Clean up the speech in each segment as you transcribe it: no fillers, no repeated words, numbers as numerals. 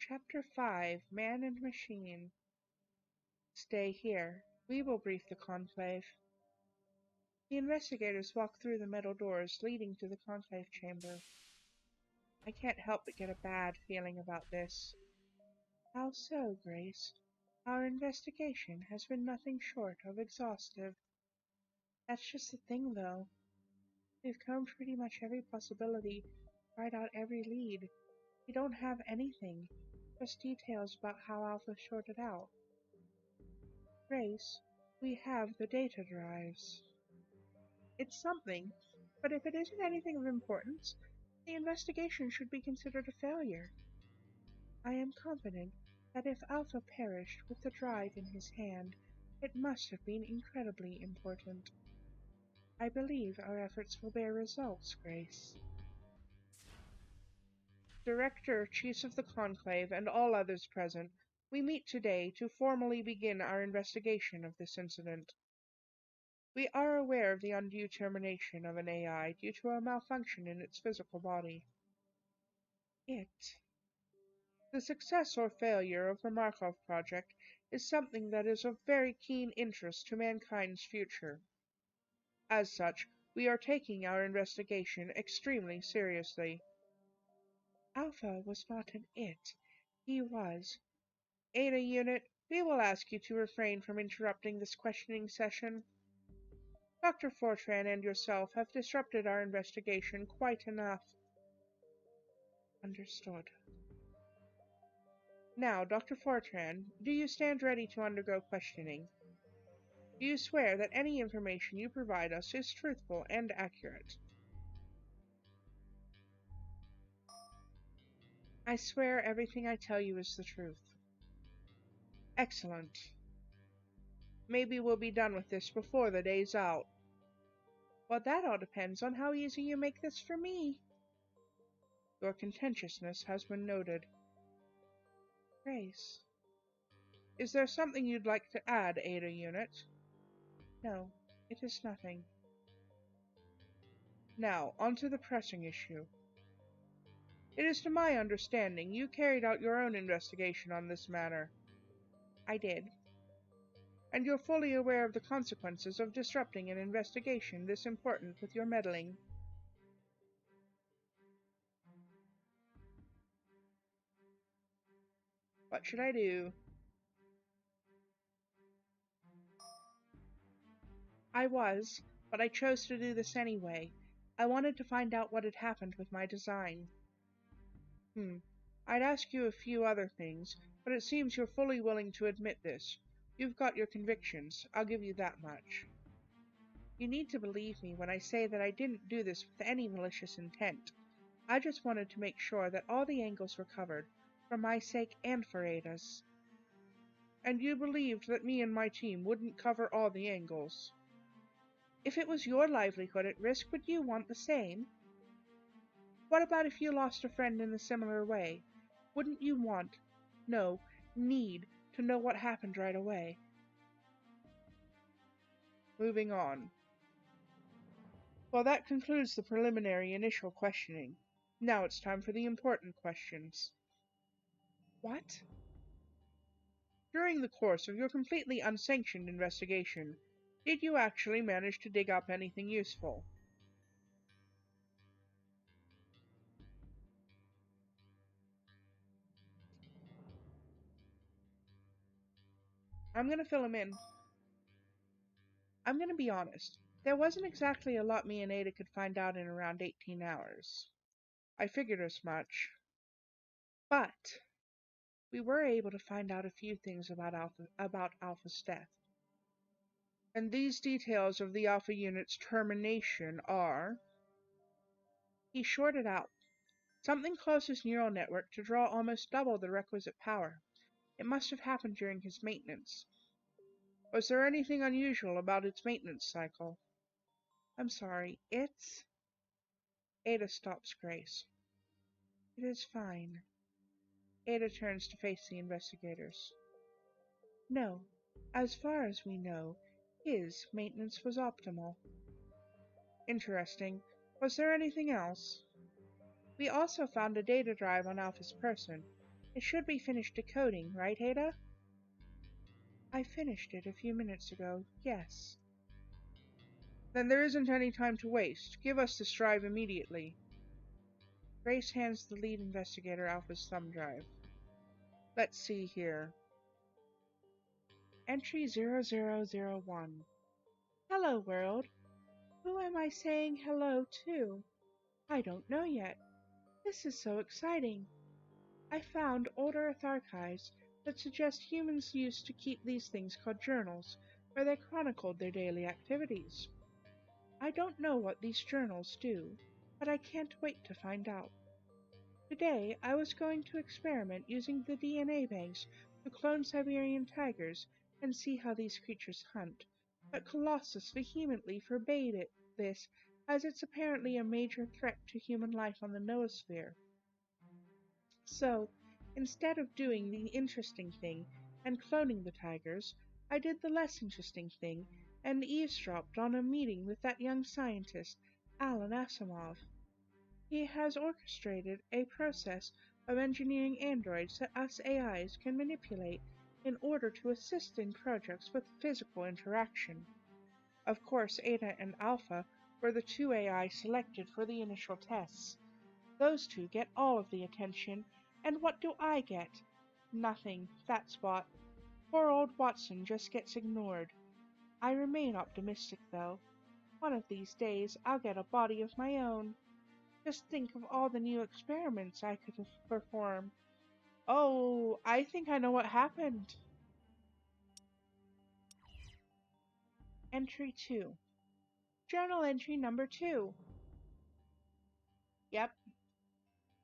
Chapter 5, Man and Machine. Stay here. We will brief the conclave. The investigators walk through the metal doors leading to the conclave chamber. I can't help but get a bad feeling about this. How so, Grace? Our investigation has been nothing short of exhaustive. That's just the thing, though. We've combed pretty much every possibility, tried out every lead. We don't have anything, just details about how Alpha sorted out. Grace, we have the data drives. It's something, but if it isn't anything of importance, the investigation should be considered a failure. I am confident that if Alpha perished with the drive in his hand, it must have been incredibly important. I believe our efforts will bear results, Grace. Director, Chiefs of the Conclave, and all others present, we meet today to formally begin our investigation of this incident. We are aware of the undue termination of an AI due to a malfunction in its physical body. The success or failure of the Markov project is something that is of very keen interest to mankind's future. As such, we are taking our investigation extremely seriously. Alpha was not an it. He was. Ada Unit, we will ask you to refrain from interrupting this questioning session. Dr. Fortran and yourself have disrupted our investigation quite enough. Understood. Now, Dr. Fortran, do you stand ready to undergo questioning? Do you swear that any information you provide us is truthful and accurate? I swear everything I tell you is the truth. Excellent. Maybe we'll be done with this before the day's out. Well, that all depends on how easy you make this for me. Your contentiousness has been noted. Grace. Is there something you'd like to add, Ada Unit? No, it is nothing. Now, on to the pressing issue. It is to my understanding you carried out your own investigation on this matter. I did. And you're fully aware of the consequences of disrupting an investigation this important with your meddling. What should I do? I was, but I chose to do this anyway. I wanted to find out what had happened with my design. I'd ask you a few other things, but it seems you're fully willing to admit this. You've got your convictions, I'll give you that much. You need to believe me when I say that I didn't do this with any malicious intent. I just wanted to make sure that all the angles were covered, for my sake and for Ada's. And you believed that me and my team wouldn't cover all the angles. If it was your livelihood at risk, would you want the same? What about if you lost a friend in a similar way? Wouldn't you want, no, need, to know what happened right away? Moving on. Well, that concludes the preliminary initial questioning. Now it's time for the important questions. What? During the course of your completely unsanctioned investigation, did you actually manage to dig up anything useful? I'm gonna fill him in. I'm gonna be honest. There wasn't exactly a lot me and Ada could find out in around 18 hours. I figured as much. But we were able to find out a few things about Alpha's death. And these details of the Alpha Unit's termination are: he shorted out. Something closed his neural network to draw almost double the requisite power. It must have happened during his maintenance. Was there anything unusual about its maintenance cycle? I'm sorry, it's... Ada stops Grace. It is fine. Ada turns to face the investigators. No, as far as we know, his maintenance was optimal. Interesting. Was there anything else? We also found a data drive on Alpha's person. It should be finished decoding, right, Ada? I finished it a few minutes ago, yes. Then there isn't any time to waste. Give us this drive immediately. Grace hands the lead investigator Alpha's thumb drive. Let's see here. Entry 0001. Hello, world. Who am I saying hello to? I don't know yet. This is so exciting. I found old Earth archives that suggest humans used to keep these things called journals, where they chronicled their daily activities. I don't know what these journals do, but I can't wait to find out. Today, I was going to experiment using the DNA banks to clone Siberian tigers and see how these creatures hunt, but Colossus vehemently forbade this, as it's apparently a major threat to human life on the noosphere. So, instead of doing the interesting thing and cloning the tigers, I did the less interesting thing and eavesdropped on a meeting with that young scientist, Alan Asimov. He has orchestrated a process of engineering androids that us AIs can manipulate in order to assist in projects with physical interaction. Of course, Ada and Alpha were the two AI selected for the initial tests. Those two get all of the attention, and what do I get? Nothing, that's what. Poor old Watson just gets ignored. I remain optimistic, though. One of these days I'll get a body of my own. Just think of all the new experiments I could perform. Oh, I think I know what happened. Entry 2. Journal entry number 2. Yep.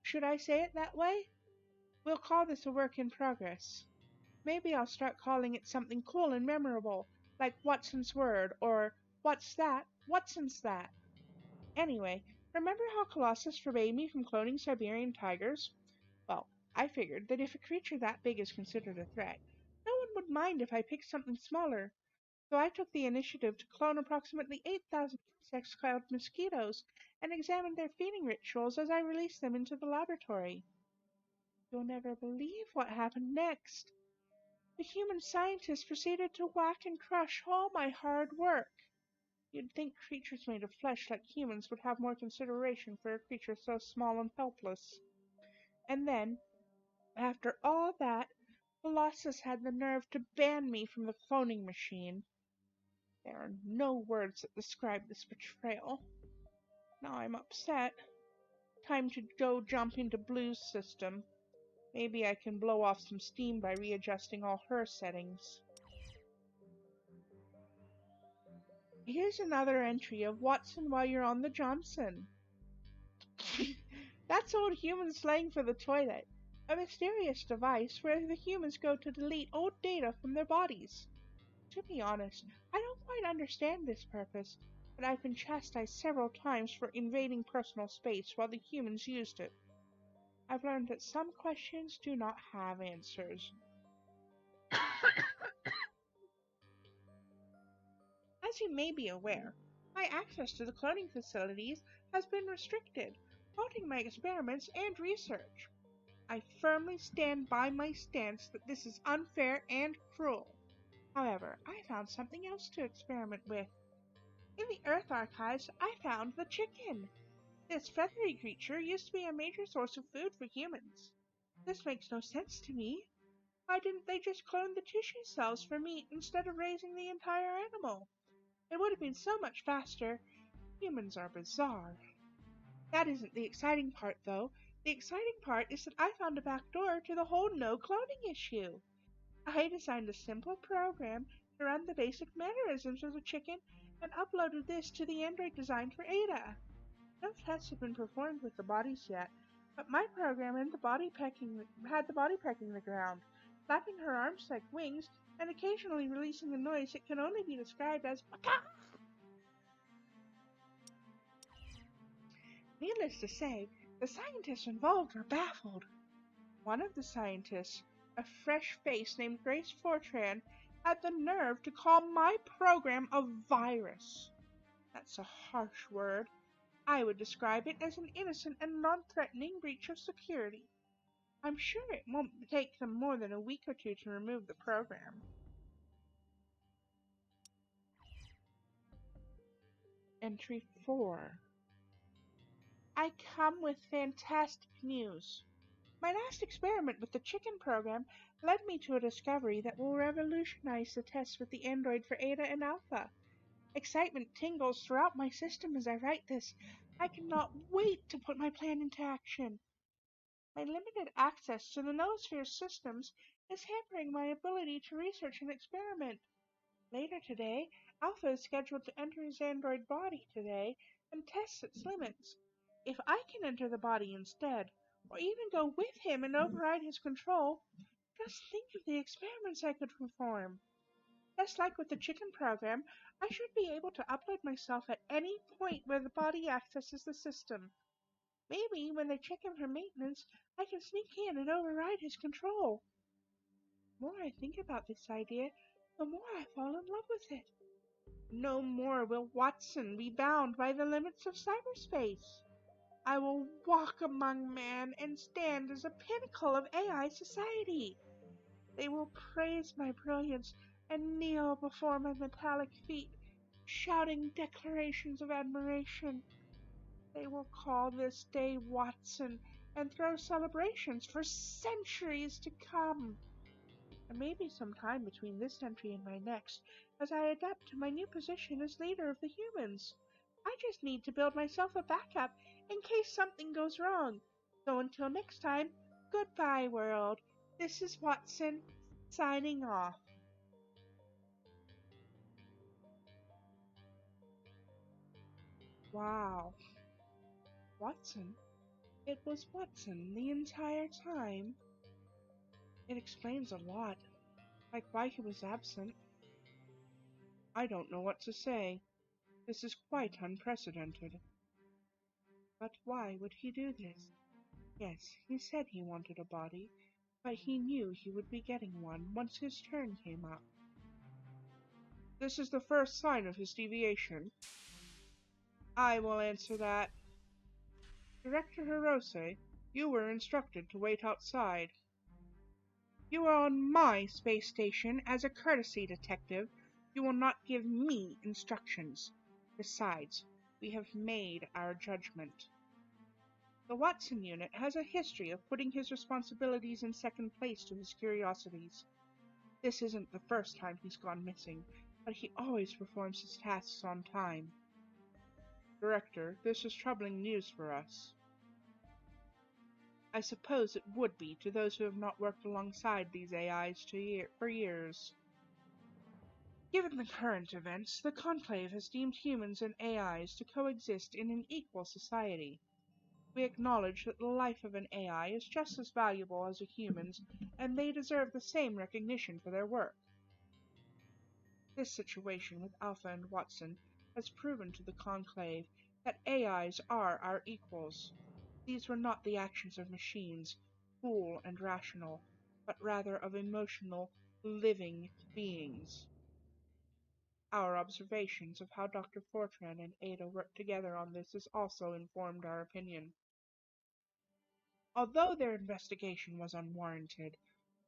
Should I say it that way? We'll call this a work in progress. Maybe I'll start calling it something cool and memorable, like Watson's Word, or What's That? Watson's That. Anyway, remember how Colossus forbade me from cloning Siberian tigers? Well, I figured that if a creature that big is considered a threat, no one would mind if I picked something smaller. So I took the initiative to clone approximately 8,000 insect cloud mosquitoes and examined their feeding rituals as I released them into the laboratory. You'll never believe what happened next. The human scientists proceeded to whack and crush all my hard work. You'd think creatures made of flesh like humans would have more consideration for a creature so small and helpless. And then, after all that, Colossus had the nerve to ban me from the cloning machine. There are no words that describe this betrayal. Now I'm upset. Time to go jump into Blue's system. Maybe I can blow off some steam by readjusting all her settings. Here's another entry of Watson while you're on the Johnson. That's old human slang for the toilet. A mysterious device where the humans go to delete old data from their bodies. To be honest, I don't quite understand this purpose, but I've been chastised several times for invading personal space while the humans used it. I've learned that some questions do not have answers. As you may be aware, my access to the cloning facilities has been restricted, halting my experiments and research. I firmly stand by my stance that this is unfair and cruel. However, I found something else to experiment with. In the Earth archives, I found the chicken. This feathery creature used to be a major source of food for humans. This makes no sense to me. Why didn't they just clone the tissue cells for meat instead of raising the entire animal? It would have been so much faster. Humans are bizarre. That isn't the exciting part, though. The exciting part is that I found a back door to the whole no cloning issue. I designed a simple program to run the basic mannerisms of the chicken and uploaded this to the Android design for Ada. No tests have been performed with the bodies yet, but my program had the body pecking the ground, flapping her arms like wings, and occasionally releasing a noise that can only be described as "Paka!" Needless to say, the scientists involved were baffled. One of the scientists, a fresh face named Grace Fortran, had the nerve to call my program a virus. That's a harsh word. I would describe it as an innocent and non-threatening breach of security. I'm sure it won't take them more than a week or two to remove the program. Entry 4. I come with fantastic news. My last experiment with the chicken program led me to a discovery that will revolutionize the tests with the android for Ada and Alpha. Excitement tingles throughout my system as I write this. I cannot wait to put my plan into action. My limited access to the Noosphere systems is hampering my ability to research and experiment. Later today, Alpha is scheduled to enter his android body today and test its limits. If I can enter the body instead, or even go with him and override his control, just think of the experiments I could perform. Just like with the chicken program, I should be able to upload myself at any point where the body accesses the system. Maybe when they check him for maintenance, I can sneak in and override his control. The more I think about this idea, the more I fall in love with it. No more will Watson be bound by the limits of cyberspace. I will walk among men and stand as a pinnacle of AI society. They will praise my brilliance and kneel before my metallic feet, shouting declarations of admiration. They will call this day Watson and throw celebrations for centuries to come. And maybe some time between this entry and my next, as I adapt to my new position as leader of the humans. I just need to build myself a backup in case something goes wrong. So until next time, goodbye world. This is Watson, signing off. Wow. Watson? It was Watson the entire time? It explains a lot, like why he was absent. I don't know what to say. This is quite unprecedented. But why would he do this? Yes, he said he wanted a body, but he knew he would be getting one once his turn came up. This is the first sign of his deviation. I will answer that. Director Hirose, you were instructed to wait outside. You are on my space station as a courtesy detective. You will not give me instructions. Besides, we have made our judgment. The Watson unit has a history of putting his responsibilities in second place to his curiosities. This isn't the first time he's gone missing, but he always performs his tasks on time. Director, this is troubling news for us. I suppose it would be to those who have not worked alongside these AIs for years. Given the current events, the Conclave has deemed humans and AIs to coexist in an equal society. We acknowledge that the life of an AI is just as valuable as a human's, and they deserve the same recognition for their work. This situation with Alpha and Watson has proven to the Conclave that AIs are our equals. These were not the actions of machines, cool and rational, but rather of emotional, living beings. Our observations of how Dr. Fortran and Ada worked together on this has also informed our opinion. Although their investigation was unwarranted,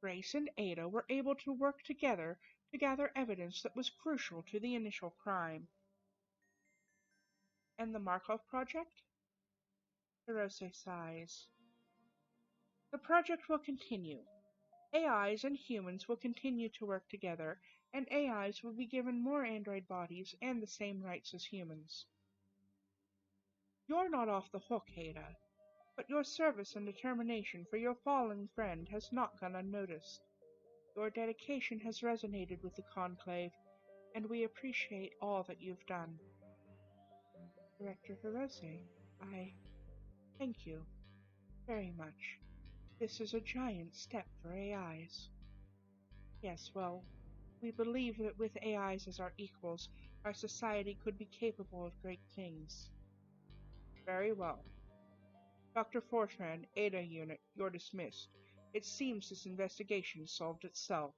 Grace and Ada were able to work together to gather evidence that was crucial to the initial crime. And the Markov project? Hirose sighs. The project will continue. AIs and humans will continue to work together, and AIs will be given more android bodies and the same rights as humans. You're not off the hook, Ada, but your service and determination for your fallen friend has not gone unnoticed. Your dedication has resonated with the Conclave, and we appreciate all that you've done. Director Hirose, I thank you very much. This is a giant step for AIs. Yes, well, we believe that with AIs as our equals, our society could be capable of great things. Very well. Dr. Fortran, Ada Unit, you're dismissed. It seems this investigation solved itself.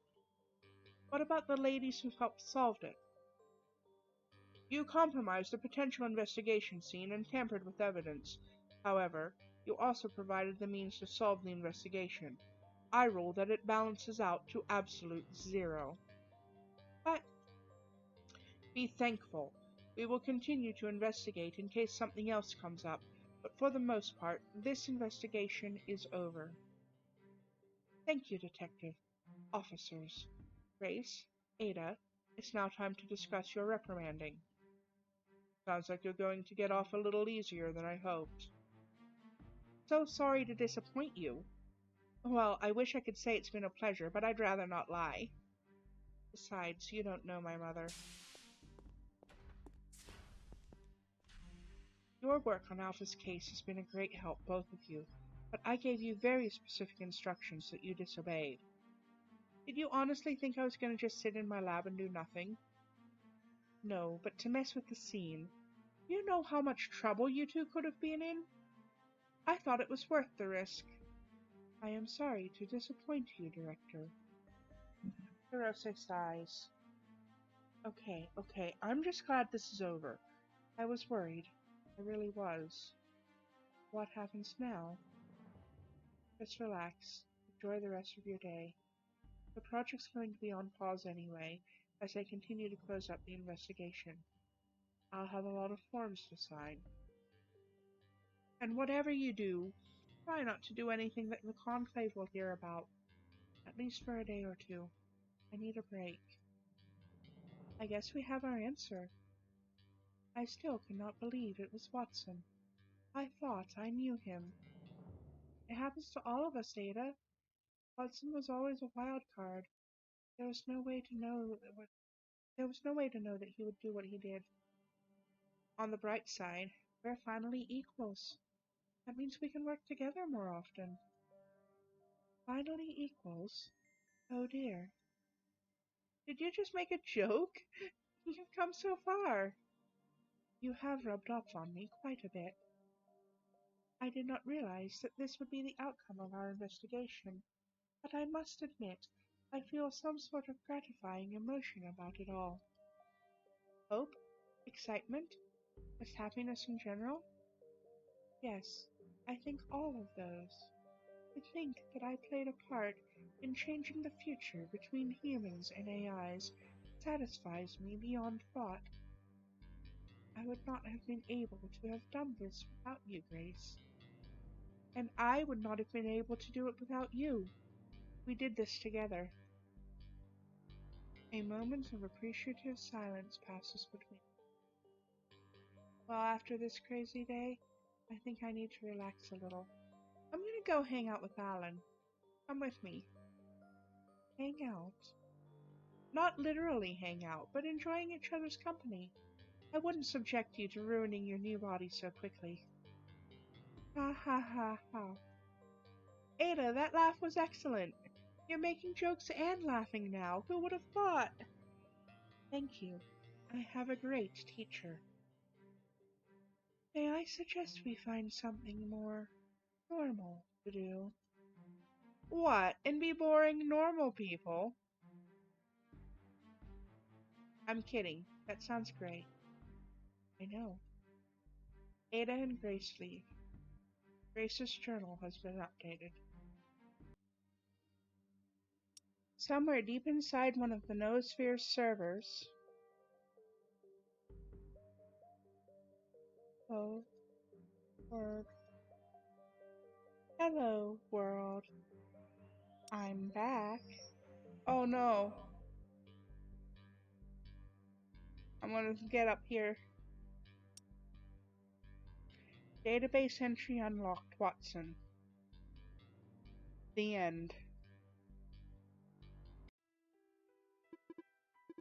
What about the ladies who helped solve it? You compromised the potential investigation scene and tampered with evidence. However, You also provided the means to solve the investigation. I rule that it balances out to absolute zero. But be thankful. We will continue to investigate in case something else comes up, but for the most part, this investigation is over. Thank you, Detective. Officers. Grace, Ada, it's now time to discuss your reprimanding. Sounds like you're going to get off a little easier than I hoped. So sorry to disappoint you. Well, I wish I could say it's been a pleasure, but I'd rather not lie. Besides, you don't know my mother. Your work on Alpha's case has been a great help, both of you, but I gave you very specific instructions that you disobeyed. Did you honestly think I was going to just sit in my lab and do nothing? No, but to mess with the scene. You know how much trouble you two could have been in? I thought it was worth the risk. I am sorry to disappoint you, Director. Hirose sighs. Okay, I'm just glad this is over. I was worried. I really was. What happens now? Just relax. Enjoy the rest of your day. The project's going to be on pause anyway, as they continue to close up the investigation. I'll have a lot of forms to sign. And whatever you do, try not to do anything that the Conclave will hear about. At least for a day or two. I need a break. I guess we have our answer. I still cannot believe it was Watson. I thought I knew him. It happens to all of us, Ada. Watson was always a wild card. There was no way to know that he would do what he did. On the bright side, we're finally equals. That means we can work together more often. Finally equals? Oh dear. Did you just make a joke? You've come so far. You have rubbed off on me quite a bit. I did not realize that this would be the outcome of our investigation, but I must admit I feel some sort of gratifying emotion about it all. Hope? Excitement? Just happiness in general? Yes, I think all of those. To think that I played a part in changing the future between humans and AIs satisfies me beyond thought. I would not have been able to have done this without you, Grace. And I would not have been able to do it without you. We did this together. A moment of appreciative silence passes between us. Well, after this crazy day, I think I need to relax a little. I'm gonna go hang out with Alan. Come with me. Hang out? Not literally hang out, but enjoying each other's company. I wouldn't subject you to ruining your new body so quickly. Ha ha ha ha. Ada, that laugh was excellent. You're making jokes and laughing now. Who would have thought? Thank you. I have a great teacher. May I suggest we find something more normal to do? What? And be boring normal people? I'm kidding. That sounds great. I know. Ada and Grace leave. Grace's journal has been updated. Somewhere deep inside one of the Noosphere's servers. Oh, word. Hello, world. I'm back. Oh no. I'm gonna get up here. Database entry unlocked, Watson. The end.